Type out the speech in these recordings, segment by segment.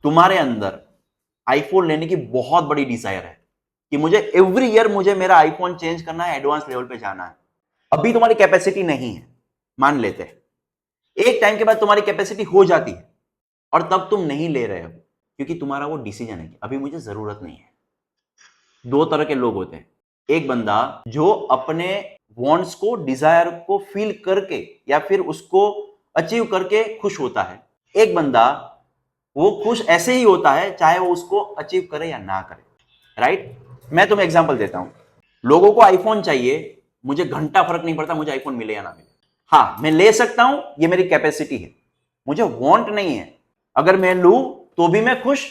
तुम्हारे अंदर आईफोन लेने की बहुत बड़ी डिजायर है कि मुझे एवरी ईयर मुझे मेरा आईफोन चेंज करना है, एडवांस लेवल पे जाना है। अभी तुम्हारी कैपेसिटी नहीं है, मान लेते हैं। एक टाइम के बाद तुम्हारी कैपेसिटी हो जाती है और तब तुम नहीं ले रहे हो क्योंकि तुम्हारा वो डिसीजन है कि अभी मुझे जरूरत नहीं है। दो तरह के लोग होते हैं। एक बंदा जो अपने वांट्स को, डिजायर को फील करके या फिर उसको अचीव करके खुश होता है। एक बंदा वो खुश ऐसे ही होता है चाहे वो उसको अचीव करे या ना करे। राइट? मैं तुम्हें एग्जांपल देता हूं। लोगों को आईफोन चाहिए, मुझे घंटा फर्क नहीं पड़ता मुझे आईफोन मिले या ना मिले। हां, मैं ले सकता हूं, ये मेरी कैपेसिटी है, मुझे वांट नहीं है। अगर मैं लूं तो भी मैं खुश,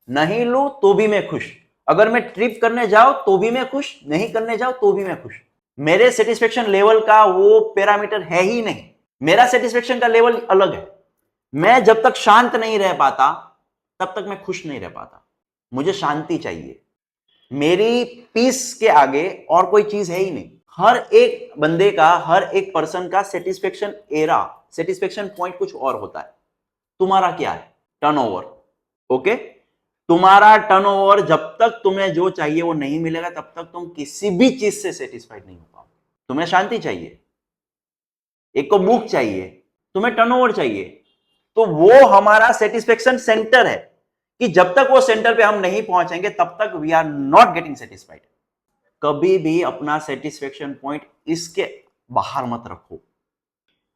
नहीं लूं तो भी मैं खुश। अगर मैं ट्रिप करने जाऊं तो भी मैं खुश, नहीं करने जाऊं तो भी मैं खुश। मेरे सेटिस्फेक्शन लेवल का वो पैरामीटर है ही नहीं। मेरा सेटिस्फेक्शन का लेवल अलग है। मैं जब तक शांत नहीं रह पाता तब तक मैं खुश नहीं रह पाता। मुझे शांति चाहिए। मेरी पीस के आगे और कोई चीज है ही नहीं। हर एक बंदे का, हर एक पर्सन का सेटिस्फेक्शन एरा, सेटिस्फेक्शन पॉइंट कुछ और होता है। तुम्हारा क्या है? टर्नओवर। ओके? तुम्हारा टर्नओवर, जब तक तुम्हें जो चाहिए वो नहीं मिलेगा तब तक तुम किसी भी चीज से सेटिस्फाइड नहीं हो पाओगे। तुम्हें शांति चाहिए, एक को भूख चाहिए, तुम्हें टर्नओवर चाहिए। तो वो हमारा सेटिस्फेक्शन सेंटर है कि जब तक वो सेंटर पे हम नहीं पहुंचेंगे तब तक we are not getting satisfied. कभी भी अपना सेटिस्फेक्शन पॉइंट इसके बाहर मत रखो।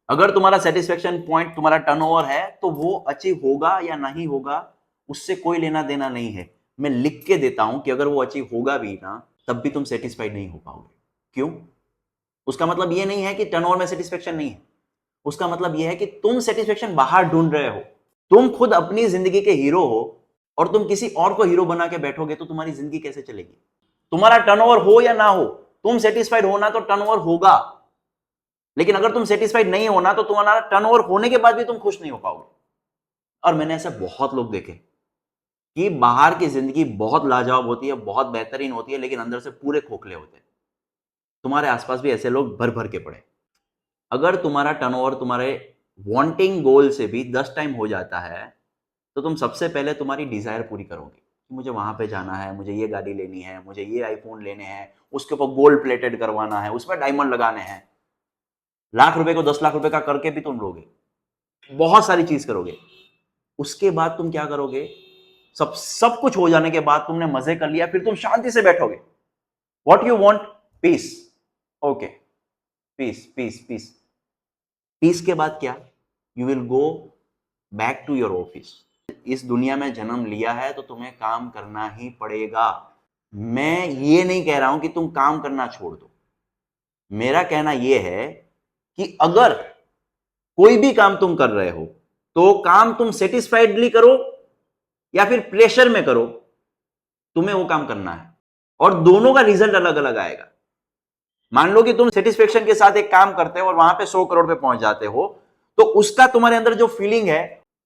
अगर तुम्हारा सेटिस्फेक्शन पॉइंट तुम्हारा टर्नओवर है तो वो अचीव होगा या नहीं होगा उससे कोई लेना देना नहीं है। मैं लिख के देता हूं कि अगर वो अचीव होगा भी ना तब भी तुम सेटिस्फाइड नहीं हो पाओगे। क्यों? उसका मतलब ये नहीं है कि टर्नओवर में सेटिस्फेक्शन नहीं है। उसका मतलब यह है कि तुम सेटिस्फेक्शन बाहर ढूंढ रहे हो। तुम खुद अपनी जिंदगी के हीरो हो और तुम किसी और को हीरो बना के बैठोगे तो तुम्हारी जिंदगी कैसे चलेगी? तुम्हारा टर्नओवर हो या ना हो, तुम सेटिस्फाइड होना तो टर्नओवर होगा। लेकिन अगर तुम सेटिस्फाइड नहीं होना तो तुम्हारा टर्नओवर होने के बाद भी तुम खुश नहीं हो पाओगे। और मैंने ऐसे बहुत लोग देखे कि बाहर की जिंदगी बहुत लाजवाब होती है, बहुत बेहतरीन होती है, लेकिन अंदर से पूरे खोखले होते हैं। तुम्हारे आसपास भी ऐसे लोग भर भर के पड़े। अगर तुम्हारा टर्नओवर तुम्हारे वांटिंग गोल से भी 10 टाइम हो जाता है तो तुम सबसे पहले तुम्हारी डिजायर पूरी करोगे कि मुझे वहां पे जाना है, मुझे ये गाड़ी लेनी है, मुझे ये आईफोन लेने हैं, उसके ऊपर गोल्ड प्लेटेड करवाना है, उसमें डायमंड लगाने हैं। लाख रुपए को 10 लाख रुपए का करके भी तुम लोगे, बहुत सारी चीज करोगे। उसके बाद तुम क्या करोगे? सब सब कुछ हो जाने के बाद तुमने मजे कर लिया, फिर तुम शांति से बैठोगे। What you want? Peace. Okay, peace peace peace. Peace के बाद क्या? You will go back to your office. इस दुनिया में जन्म लिया है तो तुम्हें काम करना ही पड़ेगा। मैं ये नहीं कह रहा हूं कि तुम काम करना छोड़ दो। मेरा कहना यह है कि अगर कोई भी काम तुम कर रहे हो तो काम तुम सेटिस्फाइडली करो या फिर प्रेशर में करो, तुम्हें वो काम करना है। और दोनों का रिजल्ट अलग अलग आएगा। मान लो कि तुम सेटिस्फेक्शन के साथ एक काम करते हो और वहां पे 100 करोड़ पे पहुंच जाते हो तो उसका तुम्हारे अंदर जो फीलिंग है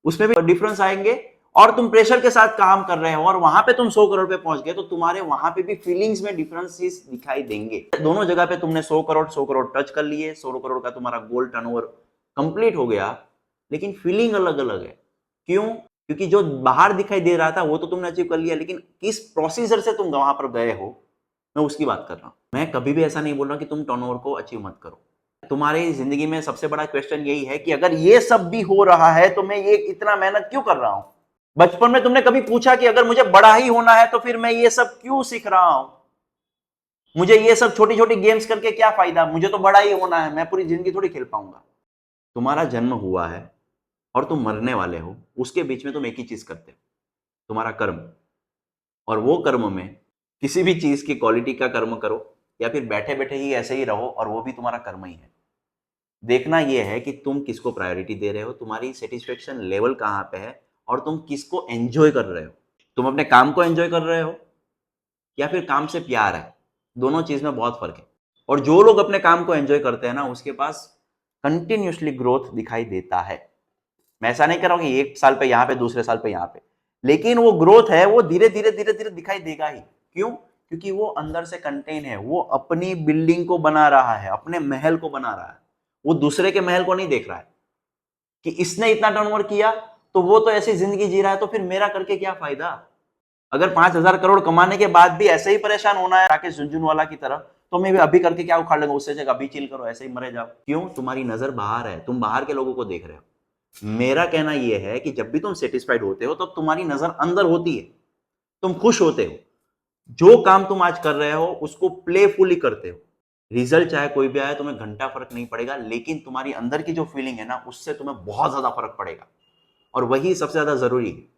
उसमें भी डिफरेंस आएंगे। और तुम प्रेशर के साथ काम कर रहे हो और वहां पे तुम 100 करोड़ पे पहुंच गए तो तुम्हारे वहां पे भी फीलिंग्स में डिफरेंसेस दिखाई देंगे। दोनों जगह पे तुमने 100 करोड़ टच कर लिए, 100 करोड़ का तुम्हारा गोल टर्नओवर कंप्लीट हो गया, लेकिन फीलिंग अलग अलग है। क्यों? क्योंकि जो बाहर दिखाई दे रहा था वो तो तुमने अचीव कर लिया, लेकिन किस प्रोसीजर से तुम वहां पर गए हो मैं उसकी बात कर रहा हूं। मैं कभी भी ऐसा नहीं बोल रहा कि तुम टर्नओवर को अचीव मत करो। तुम्हारी जिंदगी में सबसे बड़ा क्वेश्चन यही है कि अगर ये सब भी हो रहा है तो मैं ये इतना मेहनत क्यों कर रहा हूं? बचपन में तुमने कभी पूछा कि अगर मुझे बड़ा ही होना है तो फिर मैं ये सब क्यों सीख रहा हूं? मुझे ये सब छोटी छोटी गेम्स करके क्या फायदा? मुझे तो बड़ा ही होना है, मैं पूरी जिंदगी थोड़ी खेल पाऊंगा। तुम्हारा जन्म हुआ है और तुम मरने वाले हो, उसके बीच में तुम एक ही चीज करते हो, तुम्हारा कर्म। और वो कर्म में किसी भी चीज की क्वालिटी का कर्म करो या फिर बैठे बैठे ही ऐसे ही रहो और वो भी तुम्हारा कर्म ही है। देखना यह है कि तुम किसको प्रायोरिटी दे रहे हो, तुम्हारी सेटिस्फेक्शन लेवल कहां पे है और तुम किसको एंजॉय कर रहे हो। तुम अपने काम को एंजॉय कर रहे हो या फिर काम से प्यार है? दोनों चीज में बहुत फर्क है। और जो लोग अपने काम को एंजॉय करते हैं ना उसके पास कंटिन्यूसली ग्रोथ दिखाई देता है। मैं ऐसा नहीं कर रहा हूं कि एक साल पे यहां पे, दूसरे साल पे यहां पे, लेकिन वो ग्रोथ है वो धीरे धीरे धीरे धीरे दिखाई देगा ही। क्यों? क्योंकि वो अंदर से कंटेन है, वो अपनी बिल्डिंग को बना रहा है, अपने महल को बना रहा है। वो दूसरे के महल को नहीं देख रहा है कि इसने इतना टर्नओवर किया तो वो तो ऐसी जिंदगी जी रहा है, तो फिर मेरा करके क्या फायदा? अगर 5,000 करोड़ कमाने के बाद भी ऐसे ही परेशान होना है राकेश झुनझुनवाला की तरह, तो मैं भी अभी करके क्या उखाड़ लूंगा? उससे जगह अभी चिल करो, ऐसे ही मरे जाओ। क्यों? तुम्हारी नजर बाहर है, तुम बाहर के लोगों को देख रहे हो। मेरा कहना यह है कि जब भी तुम सेटिस्फाइड होते हो तो तुम्हारी नजर अंदर होती है, तुम खुश होते हो, जो काम तुम आज कर रहे हो उसको प्लेफुली करते हो। रिजल्ट चाहे कोई भी आए, तुम्हें घंटा फर्क नहीं पड़ेगा, लेकिन तुम्हारी अंदर की जो फीलिंग है ना, उससे तुम्हें बहुत ज्यादा फर्क पड़ेगा, और वही सबसे ज्यादा जरूरी है।